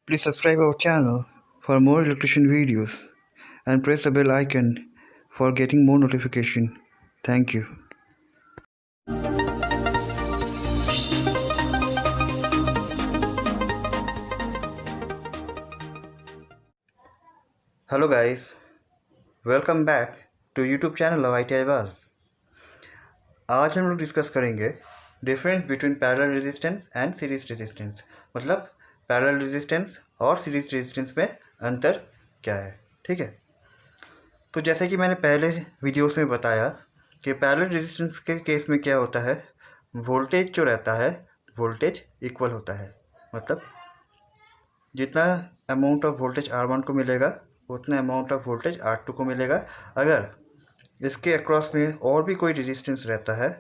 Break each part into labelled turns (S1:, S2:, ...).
S1: Please subscribe our channel for more electrician videos and press the bell icon for getting more notification. Thank you. Hello guys, welcome back to YouTube channel of ITI Buzz. आज हम लोग discuss करेंगे difference between parallel resistance and series resistance. मतलब parallel resistance और series resistance में अंतर क्या है। ठीक है, तो जैसे कि मैंने पहले वीडियोस में बताया कि पैरेलल रेजिस्टेंस के केस में क्या होता है, वोल्टेज जो रहता है वोल्टेज इक्वल होता है। मतलब जितना अमाउंट ऑफ वोल्टेज R1 को मिलेगा उतना अमाउंट ऑफ वोल्टेज R2 को मिलेगा। अगर इसके अक्रॉस में और भी कोई रेजिस्टेंस रहता है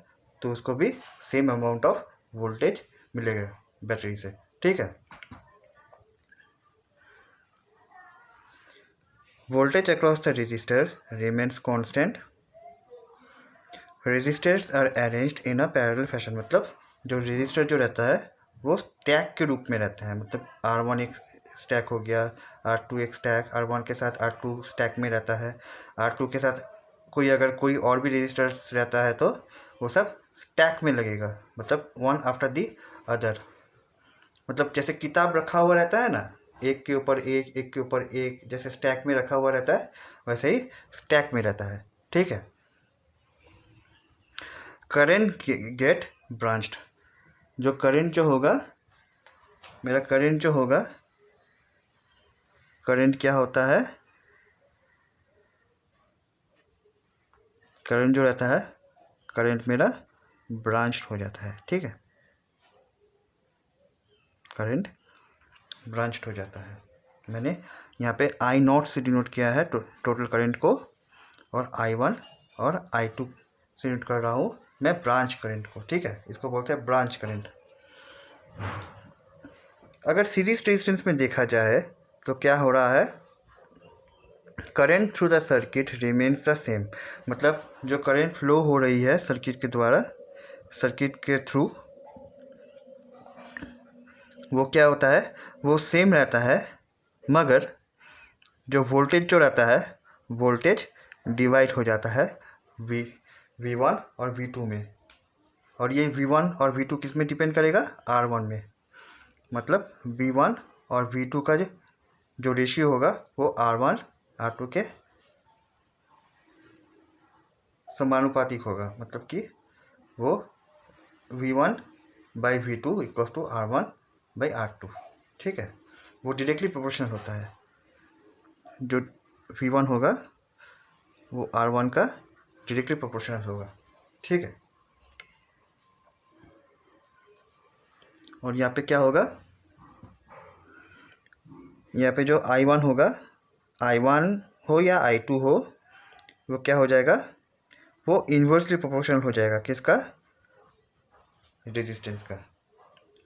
S1: तो उसको भी सेम अमाउंट ऑफ वोल्टेज मिलेगा बैटरी से। ठीक है, voltage across the resistor remains constant. Resistors are arranged in a parallel fashion. मतलब जो रजिस्टर जो रहता है वो स्टैक के रूप में रहता है। मतलब R1 एक स्टैक हो गया, R2 एक स्टैक, R1 के साथ R2 स्टैक में रहता है, R2 के साथ अगर कोई और भी रजिस्टर्स रहता है तो वो सब स्टैक में लगेगा। मतलब वन आफ्टर दी अदर। मतलब जैसे किताब रखा हुआ रहता है ना, एक के ऊपर एक, एक के ऊपर एक, जैसे स्टैक में रखा हुआ रहता है वैसे ही स्टैक में रहता है। ठीक है, करंट गेट ब्रांच्ड। जो करंट जो होगा, मेरा करंट जो होगा, करंट क्या होता है, करंट जो रहता है करंट मेरा ब्रांच्ड हो जाता है। ठीक है, करंट ब्रांच्ड हो जाता है। मैंने यहाँ पे I0 से डिनोट किया है टोटल करंट को, और I1 और I2 से डिनोट कर रहा हूँ मैं ब्रांच करंट को। ठीक है, इसको बोलते हैं ब्रांच करंट। अगर सीरीज रेजिस्टेंस में देखा जाए तो क्या हो रहा है, current through the circuit remains the same. मतलब जो करंट फ्लो हो रही है सर्किट के द्वारा, सर्किट के थ्रू, वो क्या होता है, वो सेम रहता है, मगर जो वोल्टेज जो रहता है वोल्टेज डिवाइड हो जाता है V1 और V2 में। और ये V1 और V2 किस में डिपेंड करेगा, R1 में। मतलब V1 और V2 का जो रेशियो होगा वो R1 R2 के समानुपातिक होगा। मतलब कि वो V1/V2 इक्वल्स टू R1/R2। ठीक है, वो डायरेक्टली प्रोपोर्शनल होता है। जो V1 होगा वो R1 का डायरेक्टली प्रोपोर्शनल होगा। ठीक है, और यहाँ पे क्या होगा, यहाँ पे जो I1 होगा, I1 हो या I2 हो, वो क्या हो जाएगा, वो इन्वर्सली प्रोपोर्शनल हो जाएगा किसका, रेजिस्टेंस का।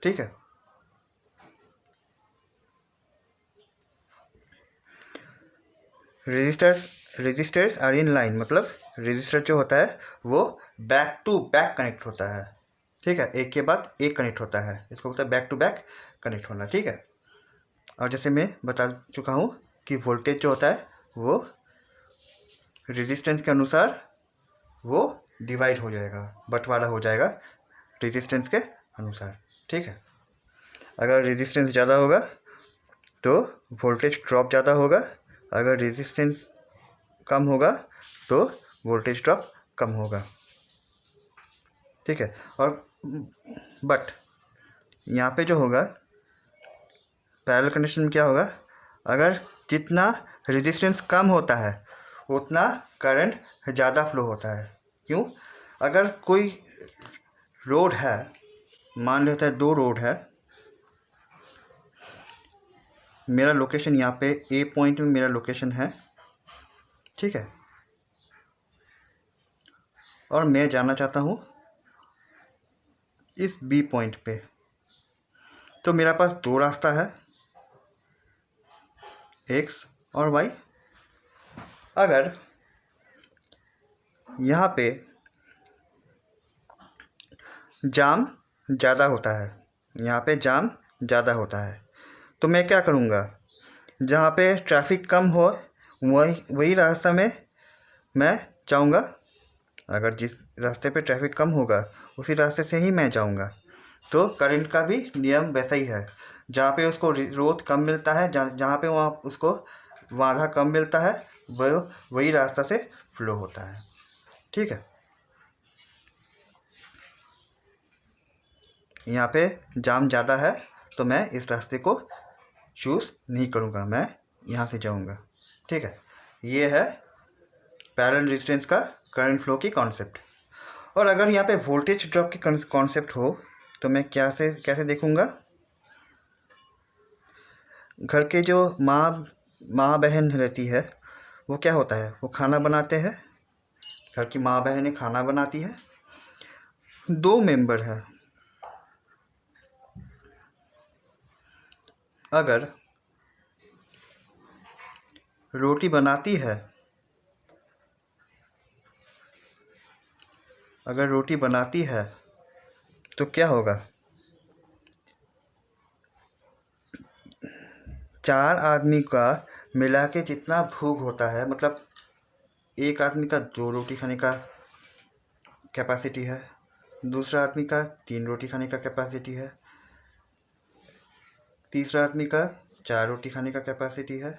S1: ठीक है, रजिस्टर्स आर इन लाइन। मतलब रजिस्टर जो होता है वो बैक टू बैक कनेक्ट होता है। ठीक है, एक के बाद एक कनेक्ट होता है, इसको बोलते हैं बैक टू बैक कनेक्ट होना। ठीक है, और जैसे मैं बता चुका हूँ कि वोल्टेज जो होता है वो रेजिस्टेंस के अनुसार वो डिवाइड हो जाएगा, बंटवारा हो जाएगा रेजिस्टेंस के अनुसार। ठीक है, अगर रेजिस्टेंस ज़्यादा होगा तो वोल्टेज ड्रॉप ज़्यादा होगा, अगर रेजिस्टेंस कम होगा तो वोल्टेज ड्रॉप कम होगा। ठीक है, और बट यहाँ पे जो होगा पैरेलल कंडीशन में क्या होगा, अगर जितना रेजिस्टेंस कम होता है उतना करंट ज़्यादा फ्लो होता है। क्यों, अगर कोई रोड है, मान लेते हैं 2 रोड है, मेरा लोकेशन यहाँ पे A पॉइंट में मेरा लोकेशन है। ठीक है, और मैं जाना चाहता हूँ इस B पॉइंट पे, तो मेरे पास 2 रास्ता है, X और Y। अगर यहाँ पे जाम ज़्यादा होता है, यहाँ पे जाम ज़्यादा होता है, तो मैं क्या करूँगा, जहाँ पे ट्रैफिक कम हो वही रास्ता में मैं जाऊँगा। अगर जिस रास्ते पे ट्रैफिक कम होगा उसी रास्ते से ही मैं जाऊँगा। तो करंट का भी नियम वैसा ही है, जहाँ पे उसको रोध कम मिलता है, जहाँ पे वहाँ उसको बाधा कम मिलता है, वही रास्ता से फ्लो होता है। ठीक है, यहाँ पे जाम ज़्यादा है तो मैं इस रास्ते को चूज़ नहीं करूँगा, मैं यहाँ से जाऊँगा। ठीक है, ये है पैरेलल रेजिस्टेंस का करंट फ्लो की कॉन्सेप्ट। और अगर यहाँ पे वोल्टेज ड्रॉप की कॉन्सेप्ट हो तो मैं कैसे देखूँगा। घर के जो माँ बहन रहती है वो क्या होता है, वो खाना बनाते हैं। घर की माँ बहनें खाना बनाती है, 2 मेंबर है। अगर रोटी बनाती है, तो क्या होगा, 4 आदमी का मिला के जितना भूख होता है, मतलब एक आदमी का 2 रोटी खाने का कैपेसिटी है, दूसरा आदमी का 3 रोटी खाने का कैपेसिटी है, तीसरा आदमी का 4 रोटी खाने का कैपेसिटी है।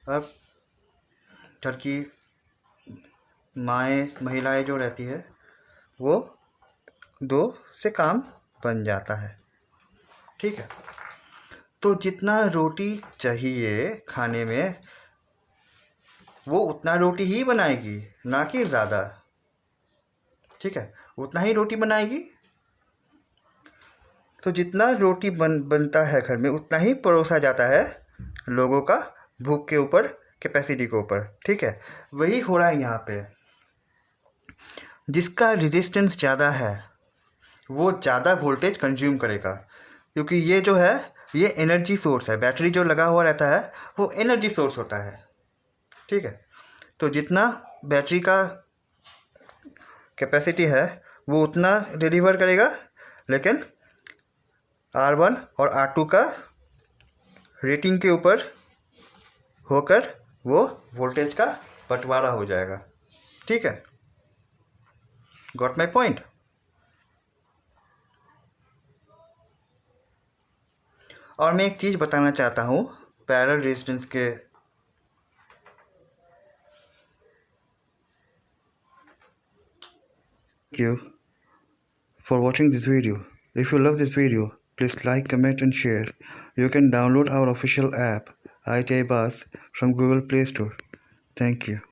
S1: अब घर की महिलाएं जो रहती है वो 2 से काम बन जाता है। ठीक है, तो जितना रोटी चाहिए खाने में वो उतना रोटी ही बनाएगी, ना कि ज़्यादा। ठीक है, उतना ही रोटी बनाएगी। तो जितना रोटी बनता है घर में उतना ही परोसा जाता है लोगों का भूख के ऊपर, कैपेसिटी के ऊपर। ठीक है, वही हो रहा है यहाँ पे। जिसका रेजिस्टेंस ज़्यादा है वो ज़्यादा वोल्टेज कंज्यूम करेगा, क्योंकि ये जो है ये एनर्जी सोर्स है। बैटरी जो लगा हुआ रहता है वो एनर्जी सोर्स होता है। ठीक है, तो जितना बैटरी का कैपेसिटी है वो उतना डिलीवर करेगा, लेकिन R1 और R2 का रेटिंग के ऊपर होकर वो वोल्टेज का बंटवारा हो जाएगा। ठीक है, गॉट माई पॉइंट। और मैं एक चीज़ बताना चाहता हूँ पैरेलल रेजिस्टेंस के Thank you for watching this video. If you love this video, please like, comment and share. You can download our official app ITI Bus from Google Play Store. Thank you.